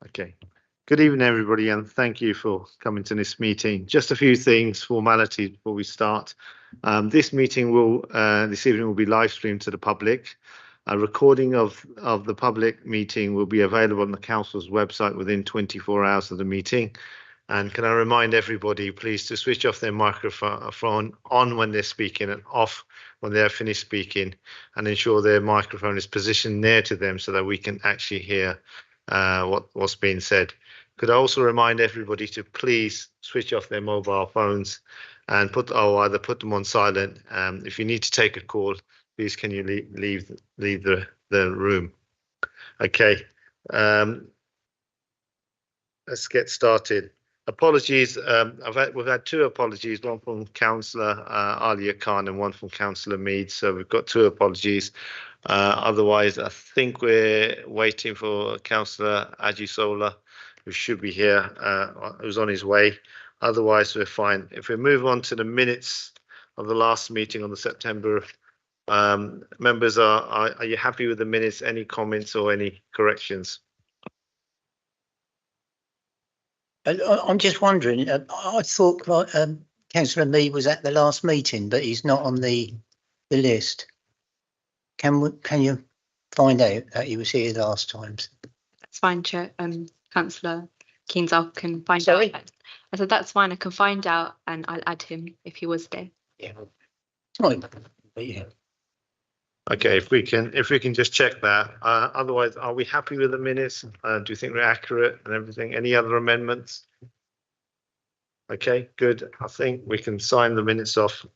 Okay. Good evening, everybody, and thank you for coming to this meeting. Just a few things, formalities before we start. This meeting this evening will be live streamed to the public. A recording of the public meeting will be available on the council's website within 24 hours of the meeting. And can I remind everybody, please, to switch off their microphone on when they're speaking and off when they're finished speaking, and ensure their microphone is positioned near to them so that we can actually hear what's being said. Could I also remind everybody to please switch off their mobile phones and either put them on silent. If you need to take a call, please can you leave the room. Okay, let's get started. Apologies, we've had two apologies, one from Councillor Alia Khan and one from Councillor Mead, so we've got two apologies. Otherwise, I think we're waiting for Councillor Ajisola, who should be here, who's on his way. Otherwise, we're fine. If we move on to the minutes of the last meeting on the September, members, are you happy with the minutes? Any comments or any corrections? I'm just wondering, I thought Councillor Mead was at the last meeting, but he's not on the list. Can you find out that he was here last time? That's fine, Chair. Councillor Keynes, I can find out. I said that's fine. I can find out, and I'll add him if he was there. Yeah. Fine. But yeah. Okay, if we can just check that. Otherwise, are we happy with the minutes? Do you think we're accurate and everything? Any other amendments? Okay, good. I think we can sign the minutes off.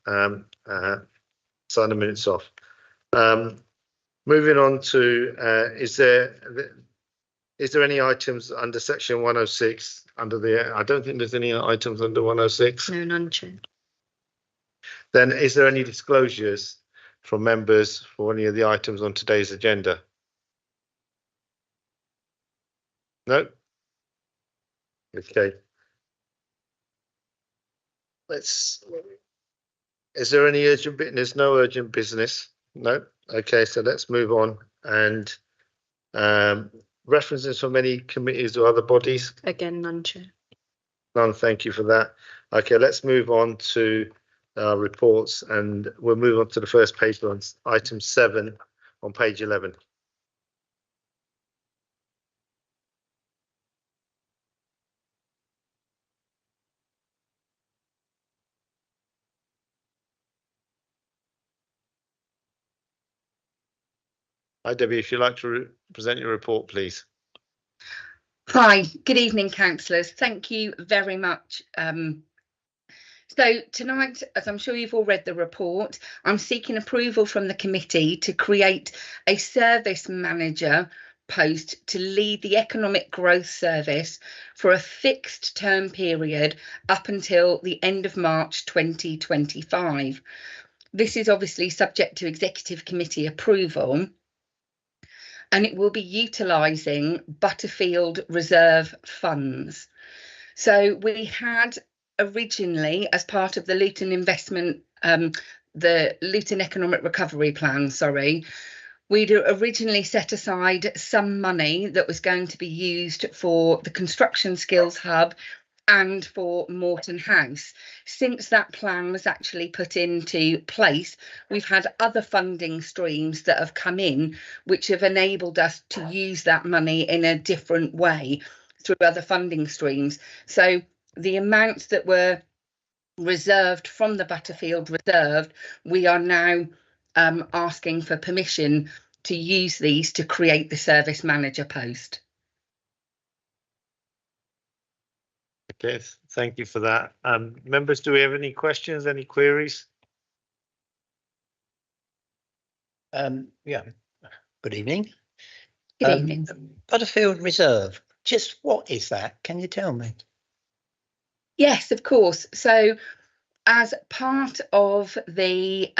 Moving on to is there any items under section 106 under the? I don't think there's any items under 106. No, none, Chair. Then is there any disclosures from members for any of the items on today's agenda? No? Okay. Is there any urgent business? No urgent business? No? Okay, so let's move on. And references from any committees or other bodies? Again, none, Chair. None, thank you for that. Okay, let's move on to reports, and we'll move on to the first page on item 7 on page 11. Hi Debbie, if you'd like to present your report, please. Hi, good evening, councillors. Thank you very much. So tonight, as I'm sure you've all read the report, I'm seeking approval from the committee to create a service manager post to lead the economic growth service for a fixed term period up until the end of March 2025. This is obviously subject to executive committee approval, and it will be utilising Butterfield Reserve funds. So we had originally, as part of the Luton the Luton Economic Recovery Plan, we'd originally set aside some money that was going to be used for the Construction Skills Hub and for Morton House. Since that plan was actually put into place, we've had other funding streams that have come in, which have enabled us to use that money in a different way through other funding streams. So the amounts that were reserved from the Butterfield Reserve, we are now asking for permission to use these to create the service manager post. Okay, thank you for that. Members, do we have any questions, any queries? Yeah, good evening. Good evening. Butterfield Reserve, just what is that? Can you tell me? Yes, of course. So as part of the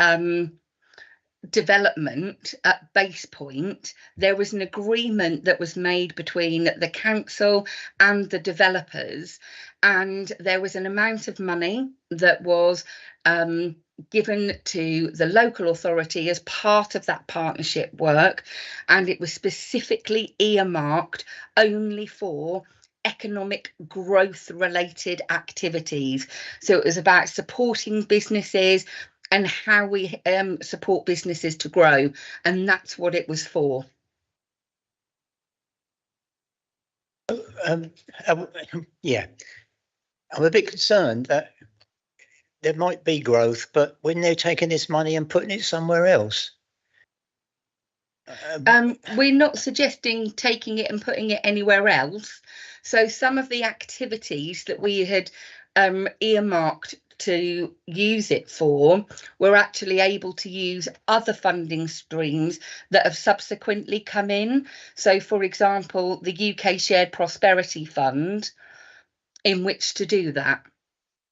development at Base Point, there was an agreement that was made between the council and the developers, and there was an amount of money that was given to the local authority as part of that partnership work, and it was specifically earmarked only for economic growth related activities. So it was about supporting businesses and how we support businesses to grow, and that's what it was for. Yeah, I'm a bit concerned that there might be growth, but when they're taking this money and putting it somewhere else. We're not suggesting taking it and putting it anywhere else. So some of the activities that we had earmarked to use it for, we're actually able to use other funding streams that have subsequently come in. So, for example, the UK Shared Prosperity Fund, in which to do that.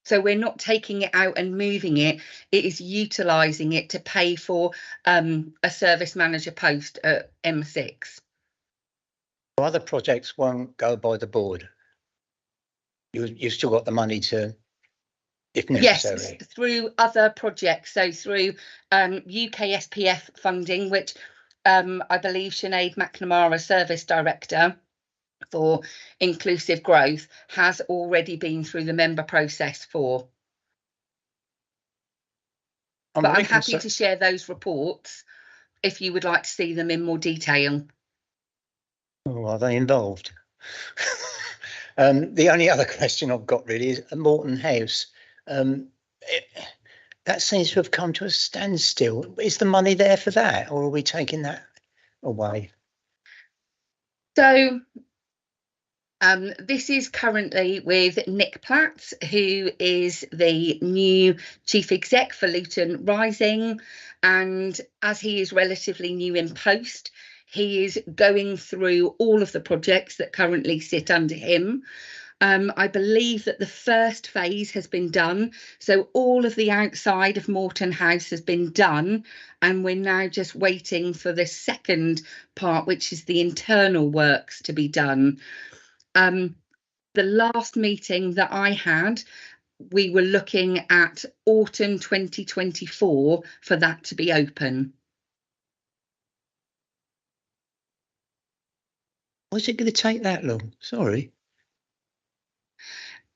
So we're not taking it out and moving it, it is utilising it to pay for a service manager post at M6. Other projects won't go by the board. You've still got the money to, if necessary. Yes, through other projects. So through UK SPF funding, which I believe Sinead McNamara, Service Director for Inclusive Growth, has already been through the member process for. But I'm happy to share those reports if you would like to see them in more detail. Oh, are they involved? The only other question I've got really is Moreton House. That seems to have come to a standstill. Is the money there for that, or are we taking that away? So this is currently with Nick Platt, who is the new chief exec for Luton Rising, and as he is relatively new in post, he is going through all of the projects that currently sit under him. I believe that the first phase has been done, so all of the outside of Moreton House has been done, and we're now just waiting for the second part, which is the internal works to be done. The last meeting that I had, we were looking at autumn 2024 for that to be open. Was it going to take that long? Sorry.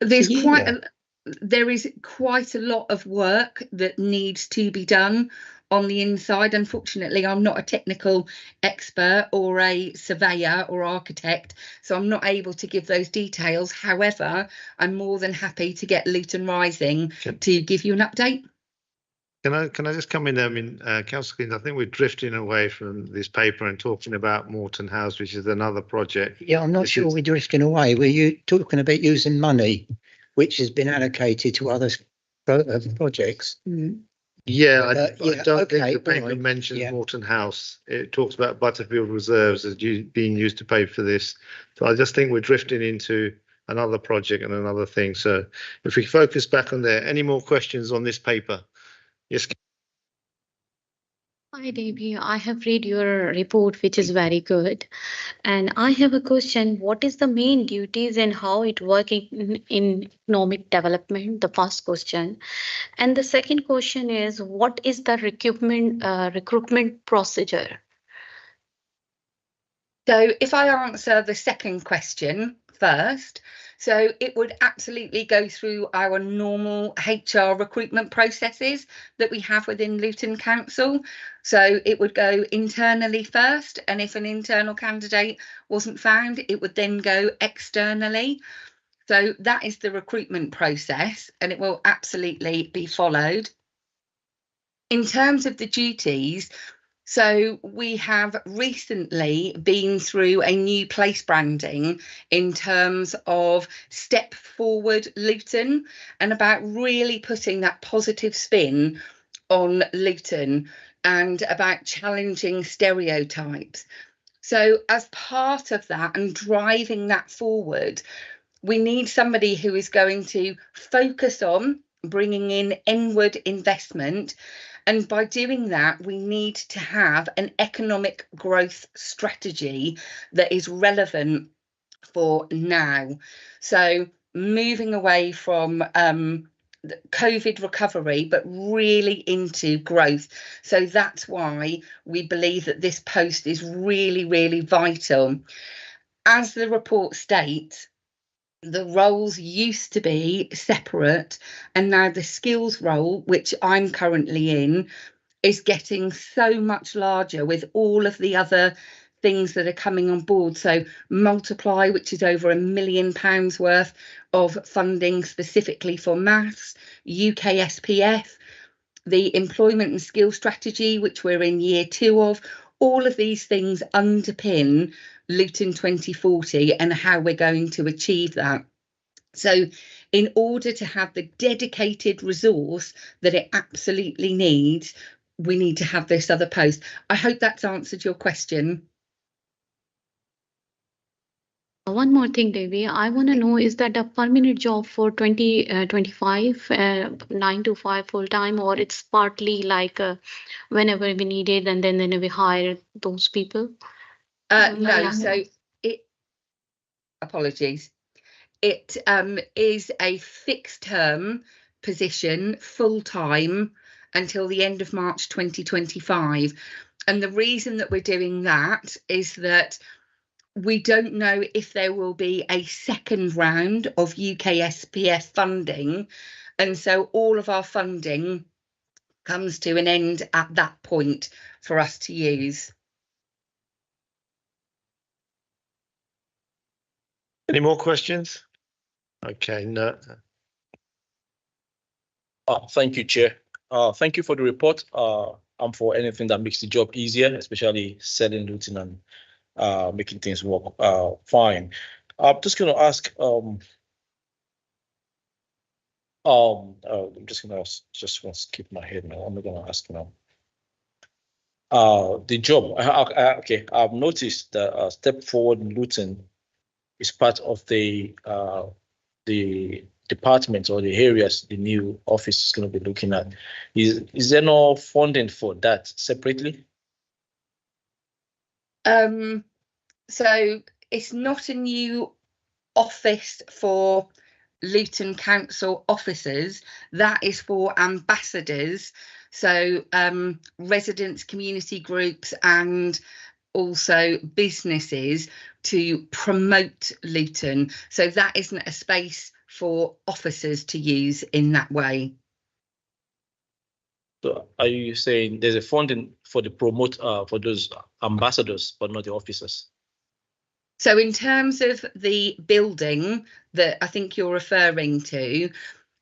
There is quite a lot of work that needs to be done on the inside. Unfortunately, I'm not a technical expert or a surveyor or architect, so I'm not able to give those details. However, I'm more than happy to get Luton Rising to give you an update. Can I just come in? I mean, Councillor Keens, I think we're drifting away from this paper and talking about Moreton House, which is another project. Yeah, I'm not sure we're drifting away. Were you talking about using money which has been allocated to other projects? Yeah, I don't think the paper mentions Moreton House. It talks about Butterfield reserves as being used to pay for this. So I just think we're drifting into another project and another thing. So if we focus back on there, any more questions on this paper? Yes. Hi, Debbie. I have read your report, which is very good. And I have a question. What is the main duties and how it works in economic development? The first question. And the second question is, what is the recruitment procedure? So if I answer the second question first, so it would absolutely go through our normal HR recruitment processes that we have within Luton Council. So it would go internally first, and if an internal candidate wasn't found, it would then go externally. So that is the recruitment process, and it will absolutely be followed. In terms of the duties, so we have recently been through a new place branding in terms of Step Forward Luton, and about really putting that positive spin on Luton and about challenging stereotypes. So as part of that and driving that forward, we need somebody who is going to focus on bringing in inward investment. And by doing that, we need to have an economic growth strategy that is relevant for now. So moving away from COVID recovery, but really into growth. So that's why we believe that this post is really, really vital. As the report states, the roles used to be separate, and now the skills role, which I'm currently in, is getting so much larger with all of the other things that are coming on board. So Multiply, which is over £1 million worth of funding specifically for maths, UK SPF, the employment and skill strategy, which we're in year 2 of, all of these things underpin Luton 2040 and how we're going to achieve that. So in order to have the dedicated resource that it absolutely needs, we need to have this other post. I hope that's answered your question. One more thing, Devi, I want to know, is that a permanent job for 2025, 9 to 5 full time, or it's partly like whenever we need it and then we hire those people? No, so apologies. It is a fixed term position, full time, until the end of March 2025. And the reason that we're doing that is that we don't know if there will be a second round of UK SPF funding. And so all of our funding comes to an end at that point for us to use. Any more questions? Okay, no. Thank you, Chair. Thank you for the report. I'm for anything that makes the job easier, especially selling Luton and making things work fine. I'm just going to ask. I'm just going to skip my head now. I'm not going to ask now. The job. Okay. I've noticed that Step Forward in Luton is part of the departments or the areas the new office is going to be looking at. Is there no funding for that separately? So it's not a new office for Luton Council officers. That is for ambassadors. So residents, community groups, and also businesses to promote Luton. So that isn't a space for officers to use in that way. So are you saying there's a funding for the for those ambassadors, but not the officers? So in terms of the building that I think you're referring to,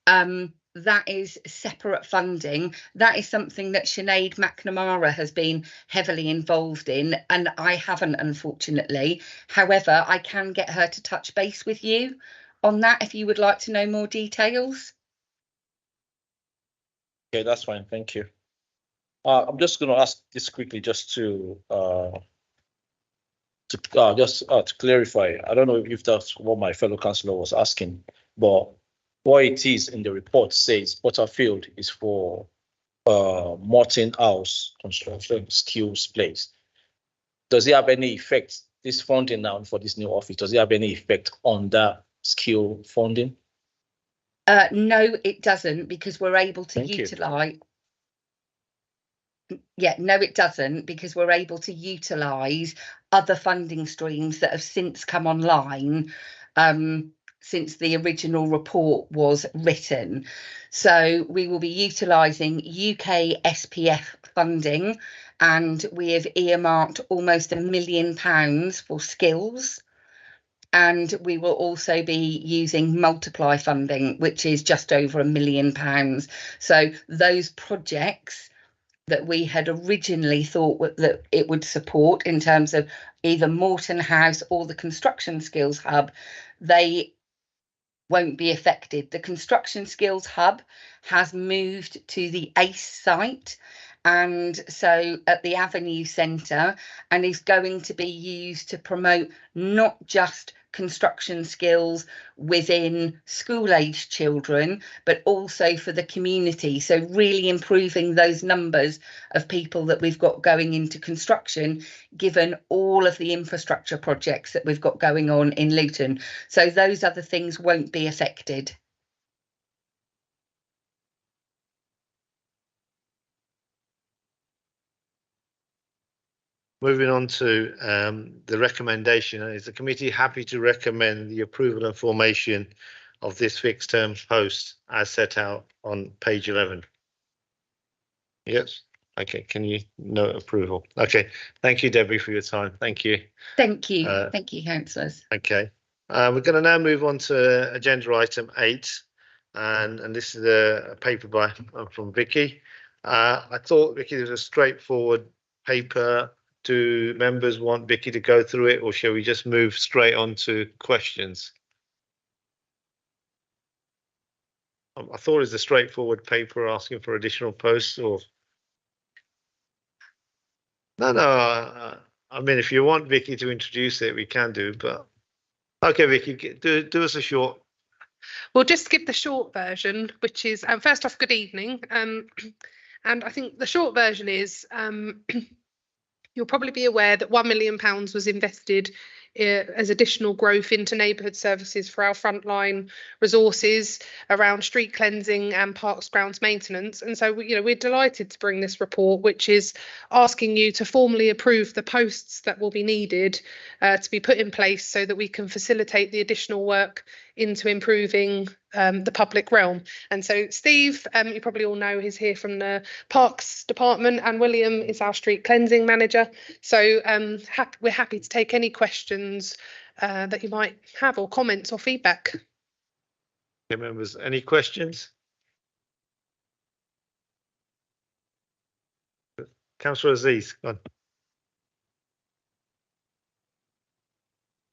that is separate funding. That is something that Sinead McNamara has been heavily involved in, and I haven't, unfortunately. However, I can get her to touch base with you on that if you would like to know more details. Okay, that's fine. Thank you. I'm just going to ask this quickly, just to clarify. I don't know if that's what my fellow councillor was asking, but what it is in the report says Butterfield is for Morton House Construction Skills Place. Does it have any effect, this funding now for this new office, does it have any effect on that skill funding? No, it doesn't, because we're able to utilise. Yeah, no, it doesn't, because we're able to utilise other funding streams that have since come online since the original report was written. So we will be utilising UK SPF funding, and we have earmarked almost £1 million for skills. And we will also be using Multiply funding, which is just over £1 million. So those projects that we had originally thought that it would support in terms of either Morton House or the Construction Skills Hub, they won't be affected. The Construction Skills Hub has moved to the ACE site, and so at the Avenue Centre, and is going to be used to promote not just construction skills within school-aged children, but also for the community. So really improving those numbers of people that we've got going into construction, given all of the infrastructure projects that we've got going on in Luton. So those other things won't be affected. moving on to the recommendation. Is the committee happy to recommend the approval and formation of this fixed term post as set out on page 11? Yes. Okay. Can you note approval? Okay. Thank you, Debbie, for your time. Thank you. Thank you. Thank you, councillors. Okay. We're going to now move on to agenda item 8, and this is a paper from Vicky. I thought, Vicky, there was a straightforward paper. Do members want Vicky to go through it, or shall we just move straight on to questions? I thought it was a straightforward paper asking for additional posts, or no. I mean, if you want Vicky to introduce it, we can do. But okay, Vicky, do us a short. We'll just give the short version, which is first off, good evening. And I think the short version is you'll probably be aware that £1 million was invested as additional growth into neighbourhood services for our frontline resources around street cleansing and parks grounds maintenance. And so, we're delighted to bring this report, which is asking you to formally approve the posts that will be needed to be put in place so that we can facilitate the additional work into improving the public realm. And so Steve, you probably all know, he's here from the Parks Department, and William is our street cleansing manager. So we're happy to take any questions that you might have, or comments or feedback. Okay, members, any questions? Councillor Aziz, go on.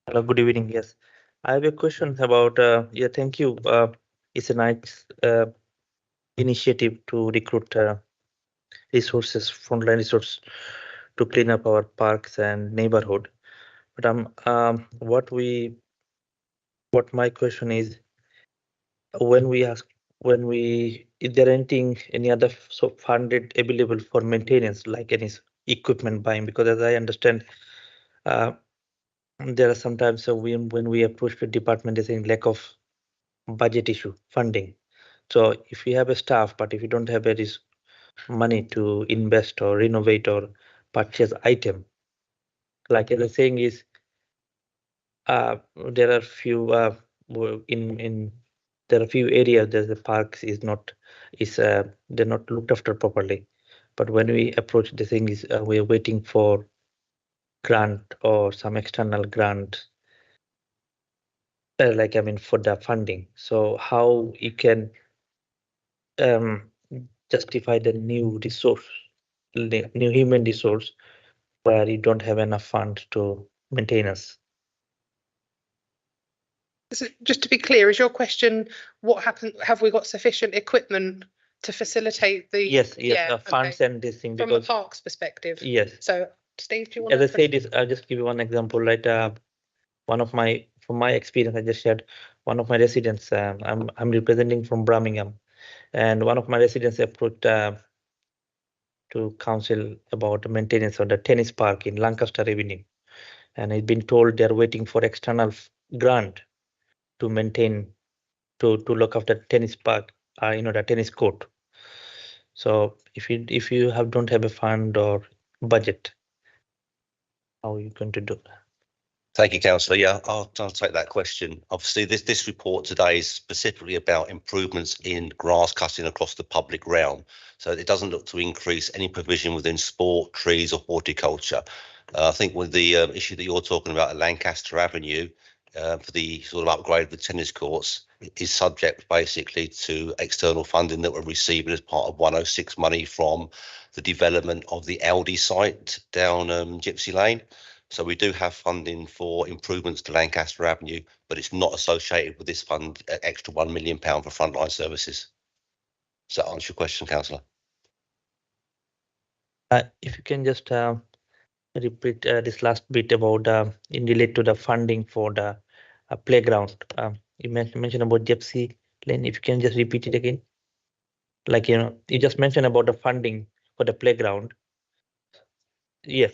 Hello, good evening. Yes, I have a question about, thank you. It's a nice initiative to recruit resources, frontline resources to clean up our parks and neighborhood. But what my question is, is there any other funded available for maintenance, like any equipment buying? Because as I understand, there are sometimes when we approach the department, there's a lack of budget issue, funding. So if you have a staff, but if you don't have any money to invest or renovate or purchase item, like as the saying is, there are few there are few areas that the parks they're not looked after properly. But when we approach the thing is, we are waiting for grant or some external grant, for the funding. So how you can justify the new human resource where you don't have enough funds to maintain us? So just to be clear, is your question what happened? Have we got sufficient equipment to facilitate the? Yes, funds and this thing. From the parks perspective. Yes. So Steve, do you want? As I said, I'll just give you one example. Like from my experience, I just shared one of my residents. I'm representing from Birmingham, and one of my residents approached to council about the maintenance of the tennis park in Lancaster Avenue, and he's been told they're waiting for external grant to maintain, to look after tennis park, the tennis court. So if you don't have a fund or budget, how are you going to do that? Thank you, Councillor. Yeah, I'll take that question. Obviously, this report today is specifically about improvements in grass cutting across the public realm. So it doesn't look to increase any provision within sport, trees or horticulture. I think with the issue that you're talking about at Lancaster Avenue, for the sort of upgrade of the tennis courts, is subject basically to external funding that we're receiving as part of 106 money from the development of the Aldi site down Gypsy Lane. So we do have funding for improvements to Lancaster Avenue, but it's not associated with this fund, extra £1 million for frontline services. Does that answer your question, Councillor? If you can just repeat this last bit about in relate to the funding for the playground. You mentioned about Gypsy Lane. If you can just repeat it again. You just mentioned about the funding for the playground. Yes.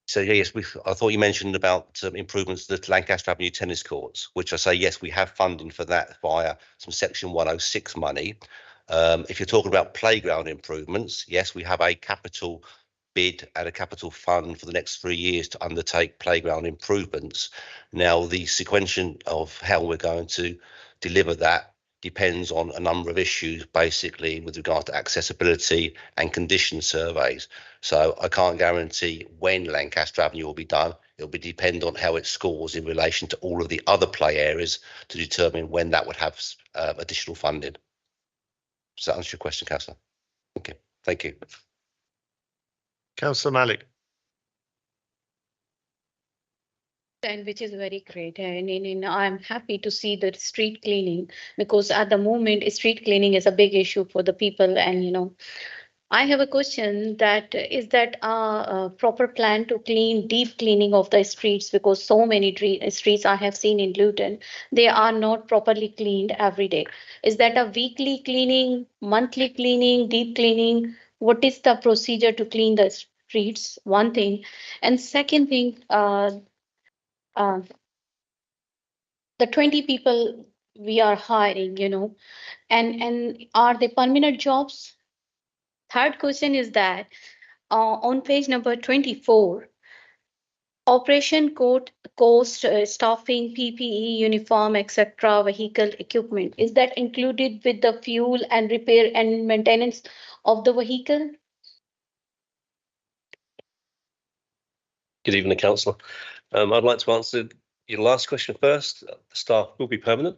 So yes, I thought you mentioned about improvements to the Lancaster Avenue tennis courts, which I say, yes, we have funding for that via some Section 106 money. If you're talking about playground improvements, yes, we have a capital bid at a capital fund for the next 3 years to undertake playground improvements. Now, the sequential of how we're going to deliver that depends on a number of issues, basically with regard to accessibility and condition surveys. So I can't guarantee when Lancaster Avenue will be done. It'll be depend on how it scores in relation to all of the other play areas to determine when that would have additional funding. Does that answer your question, Councillor? Okay, thank you. Councillor Malik. And which is very great, and I'm happy to see the street cleaning, because at the moment street cleaning is a big issue for the people. And I have a question, that is that a proper plan to clean, deep cleaning of the streets, because so many streets I have seen in Luton, they are not properly cleaned every day. Is that a weekly cleaning, monthly cleaning, deep cleaning? What is the procedure to clean the streets? One thing. And second thing, the 20 people we are hiring, and are they permanent jobs? Third question is that on page number 24, operation cost, staffing, PPE, uniform, etc., vehicle equipment, is that included with the fuel and repair and maintenance of the vehicle? Good evening, Councillor. I'd like to answer your last question first. The staff will be permanent.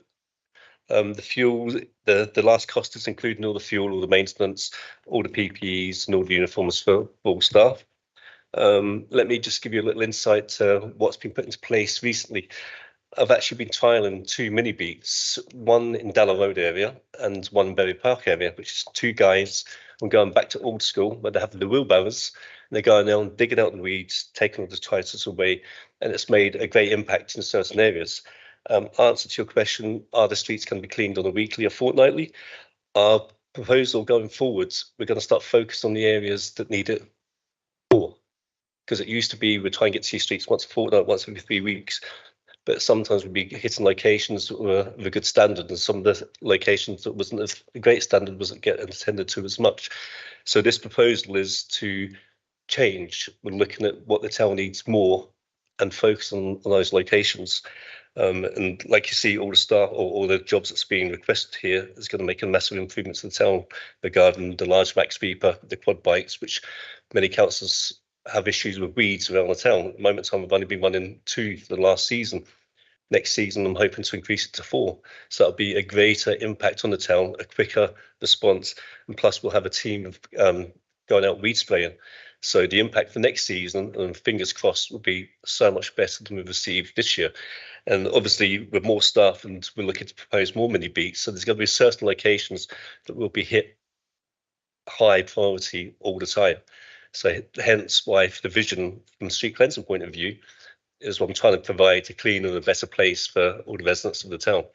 The fuel, the last cost is including all the fuel, all the maintenance, all the PPEs and all the uniforms for all staff. Let me just give you a little insight to what's been put into place recently. I've actually been trialling 2 mini beats, one in Dalla Road area and one in Berry Park area, which is 2 guys. I'm going back to old school where they have the wheelbarrows, and they're going down, digging out the weeds, taking all the titles away, and it's made a great impact in certain areas. Answer to your question, are the streets going to be cleaned on a weekly or fortnightly? Our proposal going forwards, we're going to start focusing on the areas that need it more, because it used to be we'd try and get to your streets once a fortnight, once every 3 weeks. But sometimes we'd be hitting locations that were of a good standard, and some of the locations that wasn't of a great standard wasn't getting attended to as much. So this proposal is to change. We're looking at what the town needs more and focus on those locations. And like you see, all the staff or all the jobs that's being requested here is going to make a massive improvement to the town regarding the large max sweeper, the quad bikes, which many councils have issues with weeds around the town. At the moment, I've only been running 2 for the last season. Next season, I'm hoping to increase it to 4. So that'll be a greater impact on the town, a quicker response, and plus we'll have a team of going out weed spraying. So the impact for next season, and fingers crossed, will be so much better than we've received this year. And obviously, with more staff, and we're looking to propose more mini beats, so there's going to be certain locations that will be hit high priority all the time. So hence why, for the vision from the street cleansing point of view, is what I'm trying to provide, a cleaner and a better place for all the residents of the town.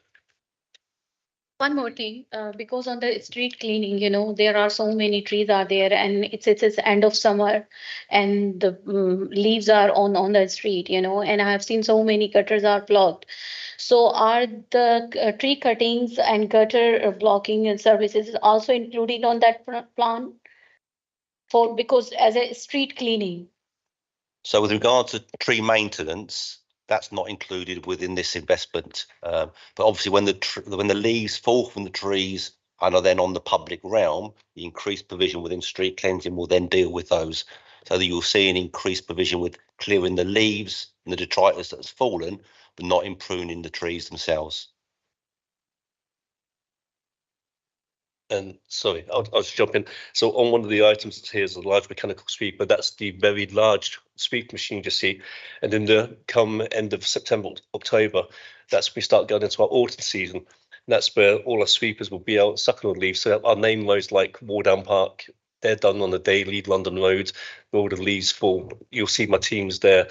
One more thing, because on the street cleaning, there are so many trees are there, and it's end of summer, and the leaves are on the street, and I have seen so many gutters are blocked. So are the tree cuttings and gutter blocking and services also included on that plan? Because as a street cleaning. So with regard to tree maintenance, that's not included within this investment. But obviously, when the leaves fall from the trees and are then on the public realm, the increased provision within street cleansing will then deal with those. So that you'll see an increased provision with clearing the leaves and the detritus that has fallen, but not in pruning the trees themselves. And sorry, I'll just jump in. So on one of the items here is a large mechanical sweeper. That's the very large sweep machine you see. And in the come end of September, October, that's when we start going into our autumn season. And that's where all our sweepers will be out sucking on leaves. So our name roads like Wardown Park, they're done on the daily London road, where all the leaves fall. You'll see my teams there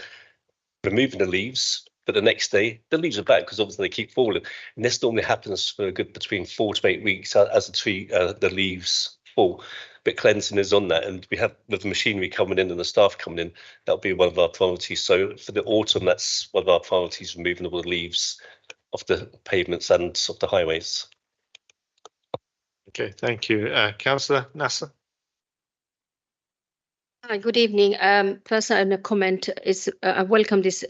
removing the leaves. But the next day, the leaves are back because obviously they keep falling. And this normally happens for a good between 4 to 8 weeks as the leaves fall. But cleansing is on that. And we have, with the machinery coming in and the staff coming in, that'll be one of our priorities. So for the autumn, that's one of our priorities, removing all the leaves off the pavements and off the highways. Okay, thank you. Councillor Nasser. Hi, good evening. First, a comment is I welcome this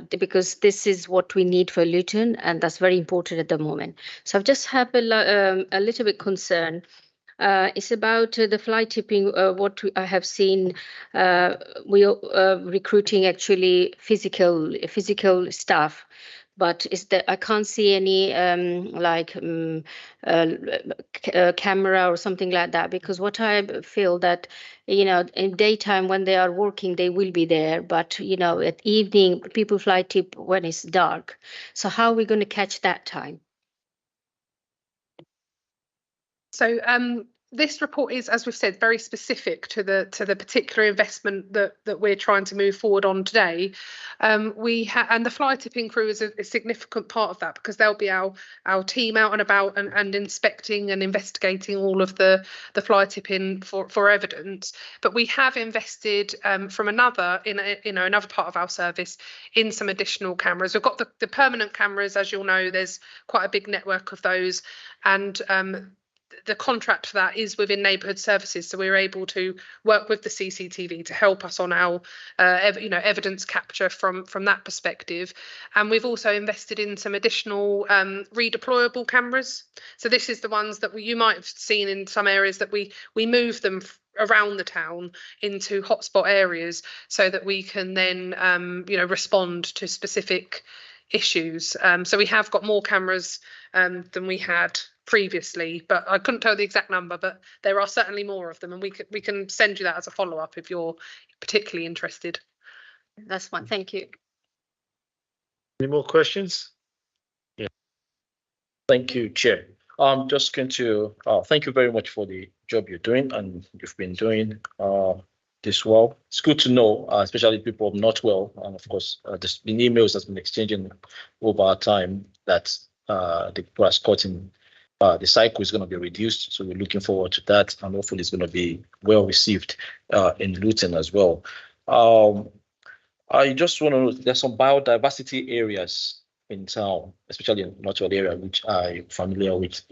because this is what we need for Luton, and that's very important at the moment. So I just have a little bit concern. It's about the fly tipping. I have seen, we are recruiting actually physical staff, but is that I can't see any camera or something like that, because what I feel that, you know, in daytime when they are working they will be there, but you know, at evening people fly tip when it's dark. So how are we going to catch that time? So this report is, as we've said, very specific to the particular investment that we're trying to move forward on today. And the fly tipping crew is a significant part of that, because they'll be our team out and about and inspecting and investigating all of the fly tipping for evidence. But we have invested from another part of our service in some additional cameras. We've got the permanent cameras, as you'll know. There's quite a big network of those, and the contract for that is within neighbourhood services, so we're able to work with the CCTV to help us on our evidence capture from that perspective. And we've also invested in some additional redeployable cameras. So this is the ones that you might have seen in some areas, that we move them around the town into hotspot areas so that we can then respond to specific issues. So we have got more cameras than we had previously, but I couldn't tell the exact number, but there are certainly more of them, and we can send you that as a follow-up if you're particularly interested. That's fine, thank you. Any more questions? Yeah. Thank you, Chair. I'm just going to thank you very much for the job you're doing, and you've been doing this well. It's good to know, especially people not well, and of course, there's been emails that's been exchanging over time that the grass cutting, the cycle is going to be reduced. So we're looking forward to that, and hopefully it's going to be well received in Luton as well. I just want to know, there's some biodiversity areas in town, especially in Northwell area, which I'm familiar with.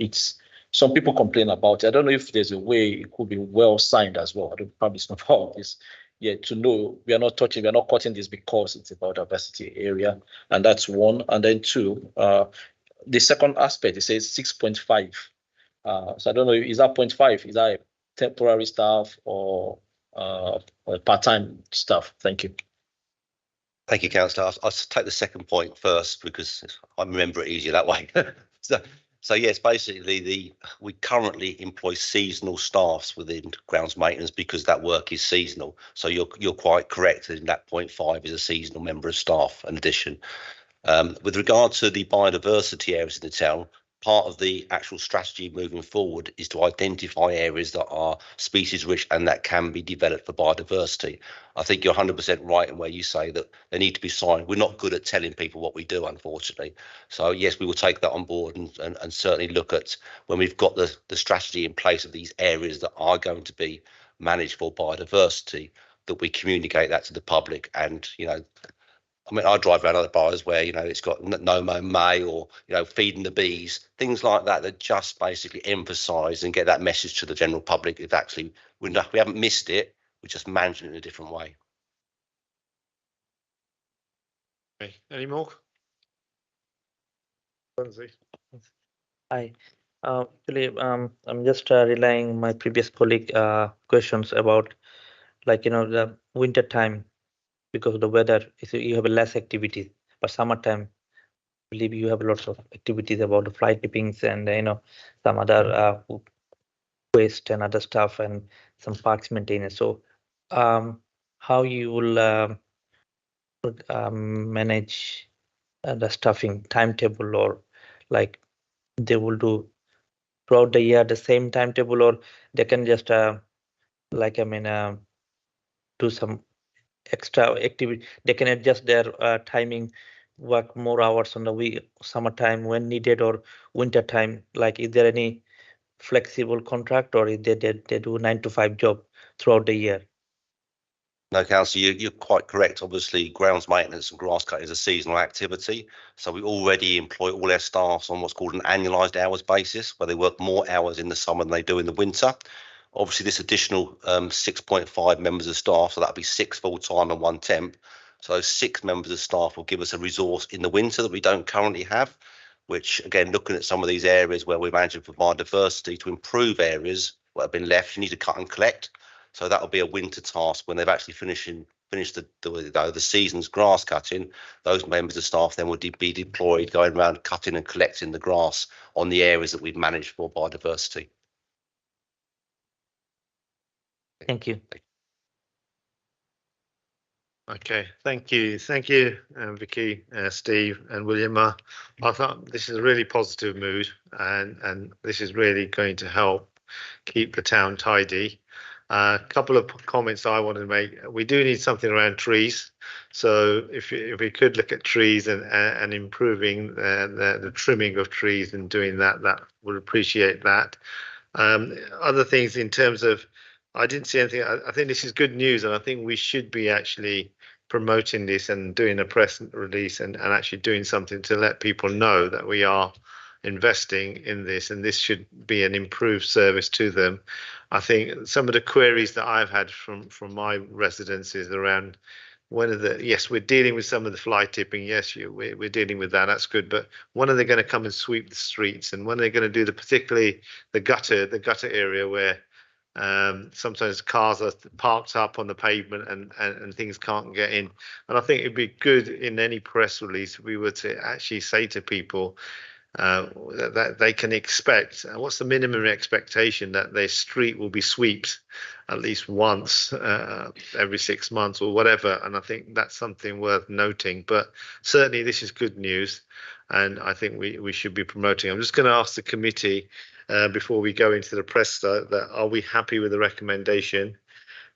Some people complain about it. I don't know if there's a way it could be well signed as well. I don't probably know about this yet, to know we are not cutting this because it's a biodiversity area, and that's one. And then two, the second aspect, it says 6.5. So I don't know, is that 0.5? Is that temporary staff or part-time staff? Thank you. Thank you, Councillor. I'll take the second point first because I remember it easier that way. So yes, basically we currently employ seasonal staffs within grounds maintenance because that work is seasonal. So you're quite correct in that 0.5 is a seasonal member of staff in addition. With regard to the biodiversity areas in the town, part of the actual strategy moving forward is to identify areas that are species rich and that can be developed for biodiversity. I think you're 100% right in where you say that they need to be signed. We're not good at telling people what we do, unfortunately. So yes, we will take that on board and certainly look at when we've got the strategy in place of these areas that are going to be managed for biodiversity, that we communicate that to the public. And I mean, I drive around other bars where, it's got no mow May or, feeding the bees, things like that just basically emphasise and get that message to the general public. If actually we haven't missed it, we're just managing it in a different way. Okay. Any more? Hi. Actually, I'm just relying my previous colleague questions about, the winter time. Because of the weather, you have less activities, but summertime, I believe you have lots of activities about the fly tippings and some other waste and other stuff and some parks maintenance. So, how you will manage the staffing timetable, or they will do throughout the year the same timetable, or they can just do some extra activity. They can adjust their timing, work more hours on the summertime when needed, or winter time. Is there any flexible contract, or is they do 9 to 5 job throughout the year? No, Councillor, you're quite correct. Obviously, grounds maintenance and grass cutting is a seasonal activity. So we already employ all our staff on what's called an annualised hours basis, where they work more hours in the summer than they do in the winter. Obviously, this additional 6.5 members of staff, so that'll be 6 full-time and 1 temp. So those 6 members of staff will give us a resource in the winter that we don't currently have, which, again, looking at some of these areas where we're managing for biodiversity to improve areas that have been left, you need to cut and collect. So that'll be a winter task when they've actually finished the season's grass cutting. Those members of staff then would be deployed going around cutting and collecting the grass on the areas that we've managed for biodiversity. Thank you. Okay, thank you, Vicky, Steve, and William. I thought this is a really positive mood, and this is really going to help keep the town tidy. A couple of comments I wanted to make. We do need something around trees. So if we could look at trees and improving the trimming of trees and doing that would appreciate that. Other things in terms of, I didn't see anything. I think this is good news, and I think we should be actually promoting this and doing a press release and actually doing something to let people know that we are investing in this, and this should be an improved service to them. I think some of the queries that I've had from my residents is around yes, we're dealing with some of the fly tipping. Yes, we're dealing with that. That's good. But when are they going to come and sweep the streets? And when are they going to do particularly the gutter area where sometimes cars are parked up on the pavement and things can't get in? And I think it'd be good in any press release if we were to actually say to people that they can expect, what's the minimum expectation, that their street will be swept at least once every 6 months or whatever. And I think that's something worth noting. But certainly this is good news, and I think we should be promoting. I'm just going to ask the committee before we go into the press that are we happy with the recommendation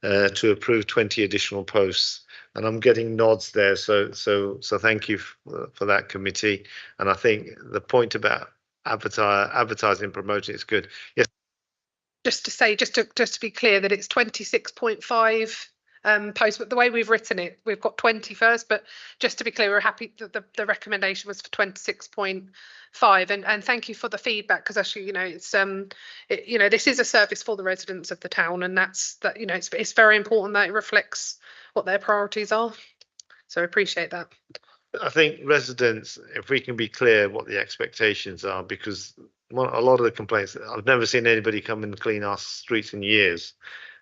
to approve 20 additional posts? And I'm getting nods there, so thank you for that, committee. And I think the point about advertising, promoting is good. Yes. Just to say, just to be clear, that it's 26.5 posts, but the way we've written it, we've got 20 first. But just to be clear, we're happy that the recommendation was for 26.5. And thank you for the feedback, because actually, it's this is a service for the residents of the town, and it's very important that it reflects what their priorities are. So I appreciate that. I think residents, if we can be clear what the expectations are, because a lot of the complaints, I've never seen anybody come and clean our streets in years.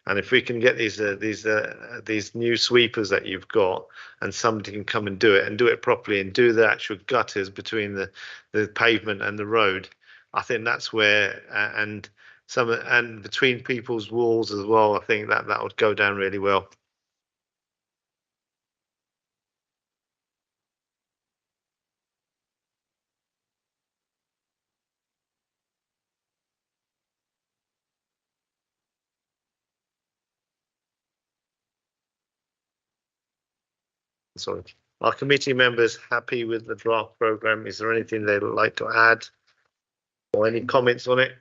And if we can get these new sweepers that you've got, and somebody can come and do it properly and do the actual gutters between the pavement and the road, I think that's where and between people's walls as well, I think that would go down really well. Sorry. Are committee members happy with the draft programme? Is there anything they'd like to add or any comments on it?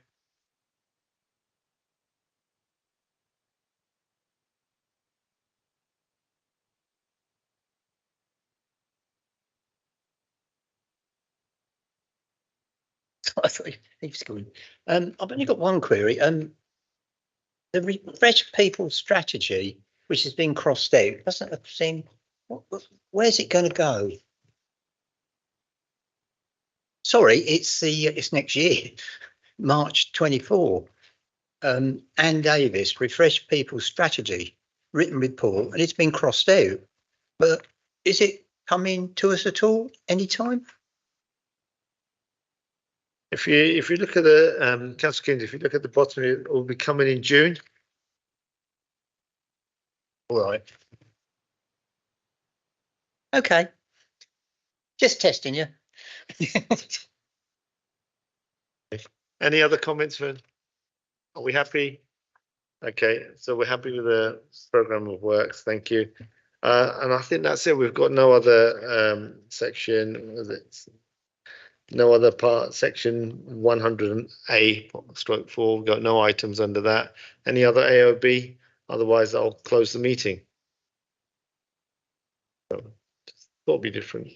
I thought he was going. I've only got one query. The Refresh People strategy, which has been crossed out, doesn't seem. Where's it going to go? Sorry, it's next year, March 24. Anne Davis, Refresh People strategy, written report, and it's been crossed out. But is it coming to us at all anytime? If you look at the Councillor Kings, if you look at the bottom, it will be coming in June. All right. Okay. Just testing you. Any other comments, Vin? Are we happy? Okay, so we're happy with the programme of works. Thank you. And I think that's it. We've got no other section. No other part. Section 100A/4. We've got no items under that. Any other AOB? Otherwise, I'll close the meeting. Thought it'd be different.